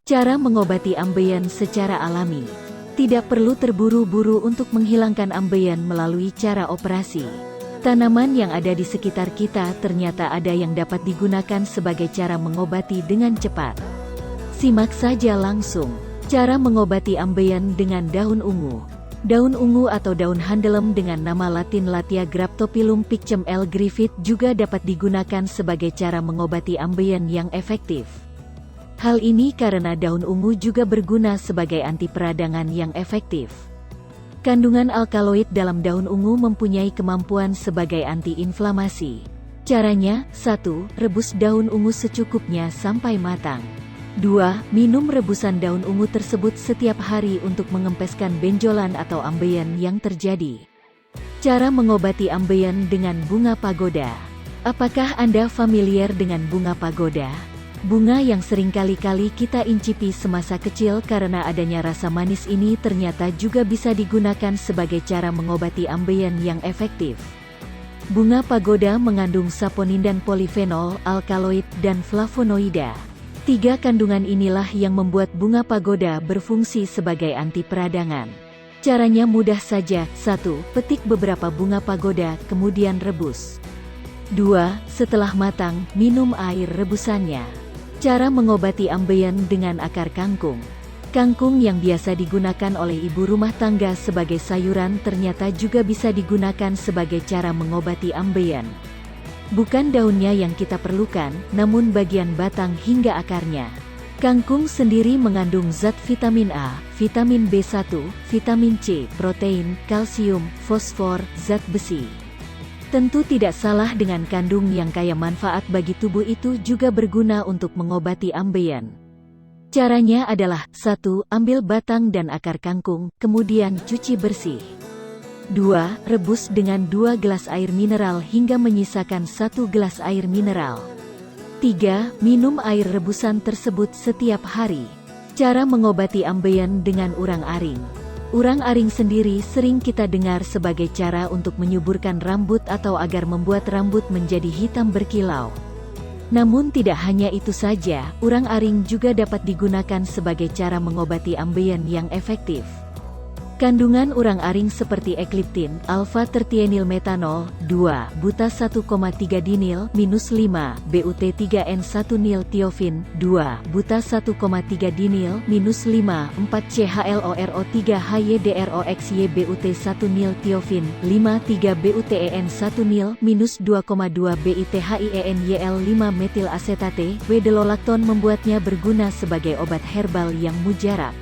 Cara mengobati ambeien secara alami. Tidak perlu terburu-buru untuk menghilangkan ambeien melalui cara operasi. Tanaman yang ada di sekitar kita ternyata ada yang dapat digunakan sebagai cara mengobati dengan cepat. Simak saja langsung. Cara mengobati ambeien dengan daun ungu. Daun ungu atau daun handelem dengan nama latin Latia Graptopilum picem L. Griffith juga dapat digunakan sebagai cara mengobati ambeien yang efektif. Hal ini karena daun ungu juga berguna sebagai anti peradangan yang efektif. Kandungan alkaloid dalam daun ungu mempunyai kemampuan sebagai anti-inflamasi. Caranya, 1. Rebus daun ungu secukupnya sampai matang. 2. Minum rebusan daun ungu tersebut setiap hari untuk mengempeskan benjolan atau ambeien yang terjadi. Cara mengobati ambeien dengan bunga pagoda. Apakah Anda familiar dengan bunga pagoda? Bunga yang sering kali-kali kita incipi semasa kecil karena adanya rasa manis ini ternyata juga bisa digunakan sebagai cara mengobati ambeien yang efektif. Bunga pagoda mengandung saponin dan polifenol, alkaloid, dan flavonoida. 3 kandungan inilah yang membuat bunga pagoda berfungsi sebagai anti peradangan. Caranya mudah saja. 1. Petik beberapa bunga pagoda, kemudian rebus. 2. Setelah matang, minum air rebusannya. Cara mengobati ambeien dengan akar kangkung. Kangkung yang biasa digunakan oleh ibu rumah tangga sebagai sayuran ternyata juga bisa digunakan sebagai cara mengobati ambeien. Bukan daunnya yang kita perlukan, namun bagian batang hingga akarnya. Kangkung sendiri mengandung zat vitamin A, vitamin B1, vitamin C, protein, kalsium, fosfor, zat besi. Tentu tidak salah dengan kandung yang kaya manfaat bagi tubuh itu juga berguna untuk mengobati ambeien. Caranya adalah 1. Ambil batang dan akar kangkung, kemudian cuci bersih. 2. Rebus dengan 2 gelas air mineral hingga menyisakan 1 gelas air mineral. 3. Minum air rebusan tersebut setiap hari. Cara mengobati ambeien dengan urang-aring. Urang-aring sendiri sering kita dengar sebagai cara untuk menyuburkan rambut atau agar membuat rambut menjadi hitam berkilau. Namun tidak hanya itu saja, urang-aring juga dapat digunakan sebagai cara mengobati ambeien yang efektif. Kandungan urang-aring seperti ekliptin, alfa-tertienilmetanol, 2, buta 1,3 dinil, minus 5, BUT3N1 nil-tiofin, 2, buta 1,3 dinil, minus 5, 4 CHLORO3HYDROXY BUT1 nil-tiofin, 5, 3 BUTEN1 nil, minus 2,2 BITHIENYL 5 metilasetate, W-delolakton membuatnya berguna sebagai obat herbal yang mujarab.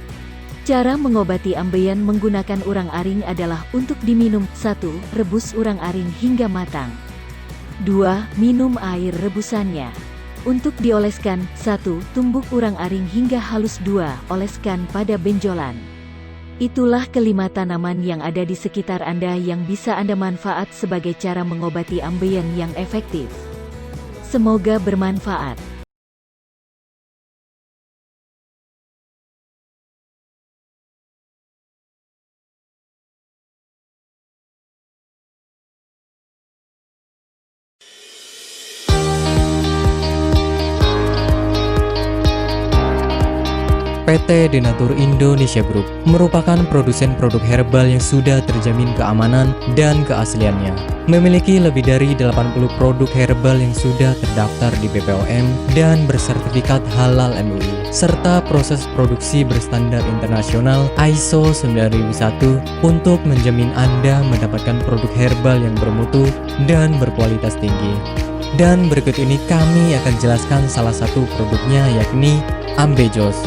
Cara mengobati ambeien menggunakan urang-aring adalah untuk diminum. 1. Rebus urang-aring hingga matang. 2. Minum air rebusannya. Untuk dioleskan. 1. Tumbuk urang-aring hingga halus. 2. Oleskan pada benjolan. Itulah kelima tanaman yang ada di sekitar Anda yang bisa Anda manfaat sebagai cara mengobati ambeien yang efektif. Semoga bermanfaat. PT Denatur Indonesia Group merupakan produsen produk herbal yang sudah terjamin keamanan dan keasliannya. Memiliki lebih dari 80 produk herbal yang sudah terdaftar di BPOM dan bersertifikat halal MUI, serta proses produksi berstandar internasional ISO 9001 untuk menjamin Anda mendapatkan produk herbal yang bermutu dan berkualitas tinggi. Dan berikut ini kami akan jelaskan salah satu produknya, yakni Ambejos.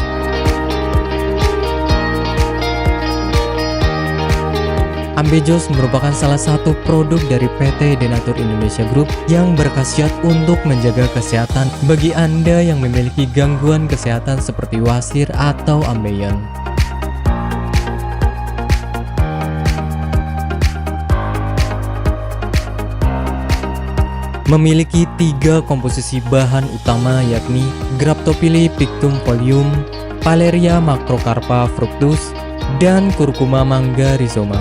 Ambejos merupakan salah satu produk dari PT Denatur Indonesia Group yang berkhasiat untuk menjaga kesehatan bagi Anda yang memiliki gangguan kesehatan seperti wasir atau ambeien. Memiliki 3 komposisi bahan utama, yakni Graptophylla pictum folium, Paleria macrocarpa fructus, dan Curcuma mangga rhizoma.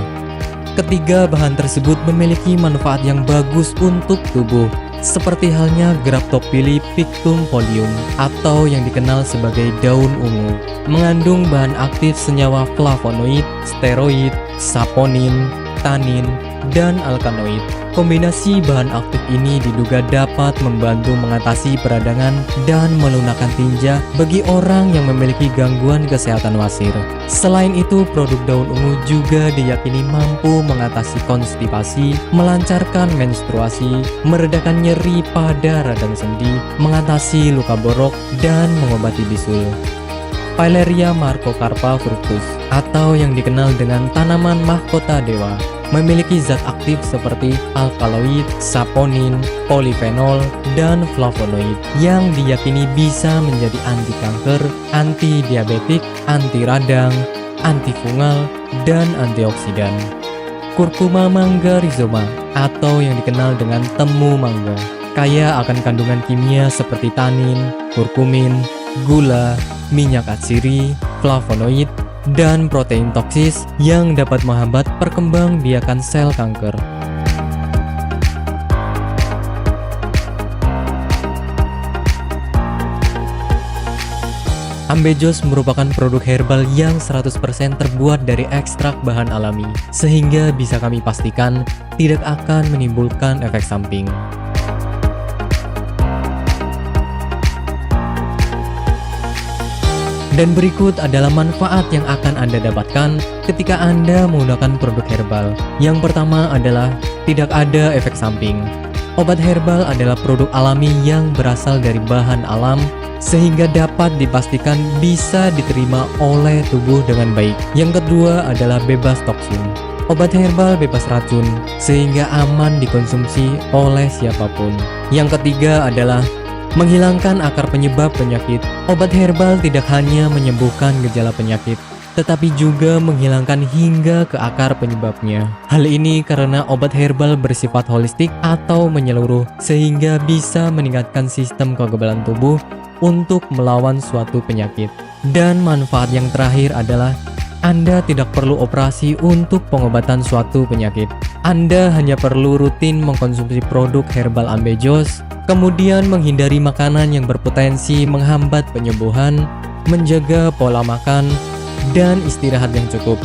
Ketiga bahan tersebut memiliki manfaat yang bagus untuk tubuh, seperti halnya Graptophylla pictum folium atau yang dikenal sebagai daun ungu, mengandung bahan aktif senyawa flavonoid, steroid, saponin, tanin, dan alkaloid. Kombinasi bahan aktif ini diduga dapat membantu mengatasi peradangan dan melunakkan tinja bagi orang yang memiliki gangguan kesehatan wasir. Selain itu, produk daun ungu juga diyakini mampu mengatasi konstipasi, melancarkan menstruasi, meredakan nyeri pada radang sendi, mengatasi luka borok, dan mengobati bisul. Pileria Macrocarpa fructus atau yang dikenal dengan tanaman mahkota dewa memiliki zat aktif seperti alkaloid, saponin, polifenol, dan flavonoid yang diyakini bisa menjadi anti kanker, anti diabetik, anti radang, antifungal, dan antioksidan. Curcuma mangga rhizoma atau yang dikenal dengan temu mangga kaya akan kandungan kimia seperti tanin, kurkumin, gula, minyak atsiri, flavonoid, dan protein toksis yang dapat menghambat perkembangbiakan sel kanker. Ambejos merupakan produk herbal yang 100% terbuat dari ekstrak bahan alami, sehingga bisa kami pastikan tidak akan menimbulkan efek samping. Dan berikut adalah manfaat yang akan Anda dapatkan ketika Anda menggunakan produk herbal. Yang pertama adalah tidak ada efek samping. Obat herbal adalah produk alami yang berasal dari bahan alam sehingga dapat dipastikan bisa diterima oleh tubuh dengan baik. Yang kedua adalah bebas toksin. Obat herbal bebas racun sehingga aman dikonsumsi oleh siapapun. Yang ketiga adalah menghilangkan akar penyebab penyakit. Obat herbal tidak hanya menyembuhkan gejala penyakit, tetapi juga menghilangkan hingga ke akar penyebabnya. Hal ini karena obat herbal bersifat holistik atau menyeluruh, sehingga bisa meningkatkan sistem kekebalan tubuh untuk melawan suatu penyakit. Dan manfaat yang terakhir adalah Anda tidak perlu operasi untuk pengobatan suatu penyakit. Anda hanya perlu rutin mengkonsumsi produk herbal Ambejos, kemudian menghindari makanan yang berpotensi menghambat penyembuhan, menjaga pola makan, dan istirahat yang cukup.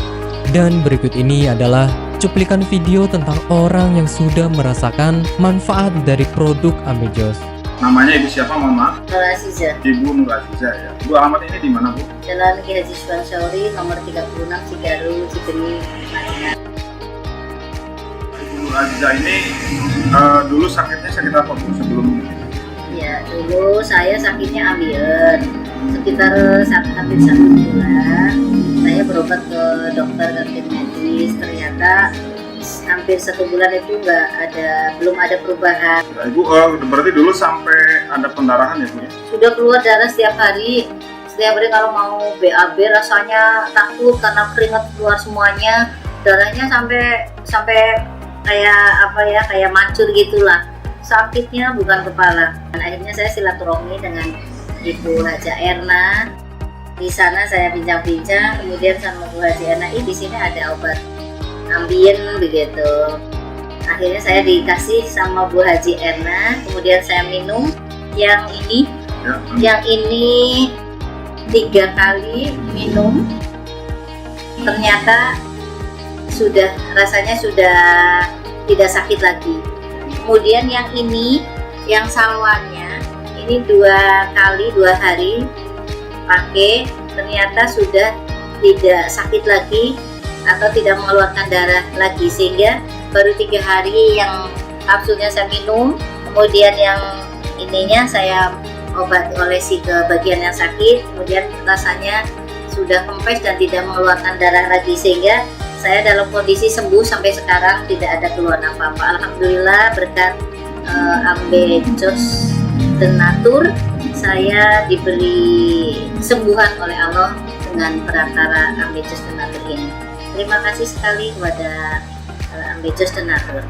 Dan berikut ini adalah cuplikan video tentang orang yang sudah merasakan manfaat dari produk Ambejos. Namanya Ibu siapa, mohon maaf? Nur Aziza. Ibu Nur Aziza ya. Bu, alamat ini di mana, Bu? Jalan Ki Haji Suwansori, nomor 36, Cigaru, Cikini, Madinah. Ibu Nur Aziza ini dulu sakitnya sakit apa, Bu, sebelum ini? Ya, dulu saya sakitnya ambeien. Sekitar hampir 1 bulan, saya berobat ke dokter kantin medis. Ternyata hampir 1 bulan itu belum ada perubahan. Ya, Ibu, berarti dulu sampai ada pendarahan ya, Bu ya? Sudah keluar darah setiap hari. Setiap hari kalau mau BAB rasanya takut karena keringat keluar semuanya. Darahnya sampai kayak mancur gitulah. Sakitnya bukan kepala. Dan akhirnya saya silaturahmi dengan Ibu Haja Erna. Di sana saya bincang-bincang, kemudian sama Bu Haji Erna, di sini ada obat ambien begitu. Akhirnya saya dikasih sama Bu Haji Erna, kemudian saya minum yang ini. Yang ini 3 kali minum, ternyata rasanya sudah tidak sakit lagi. Kemudian yang ini, yang salwannya, ini 2 kali 2 hari pakai, ternyata sudah tidak sakit lagi atau tidak mengeluarkan darah lagi, sehingga baru 3 hari yang kapsulnya saya minum, kemudian yang ininya saya obat olesi ke bagian yang sakit, kemudian rasanya sudah kempes dan tidak mengeluarkan darah lagi, sehingga saya dalam kondisi sembuh sampai sekarang, tidak ada keluhan apa-apa. Alhamdulillah berkat Ambejos Denatur, saya diberi kesembuhan oleh Allah dengan perantara Ambejos Denatur ini. Terima kasih sekali kepada Ambejos Denatur.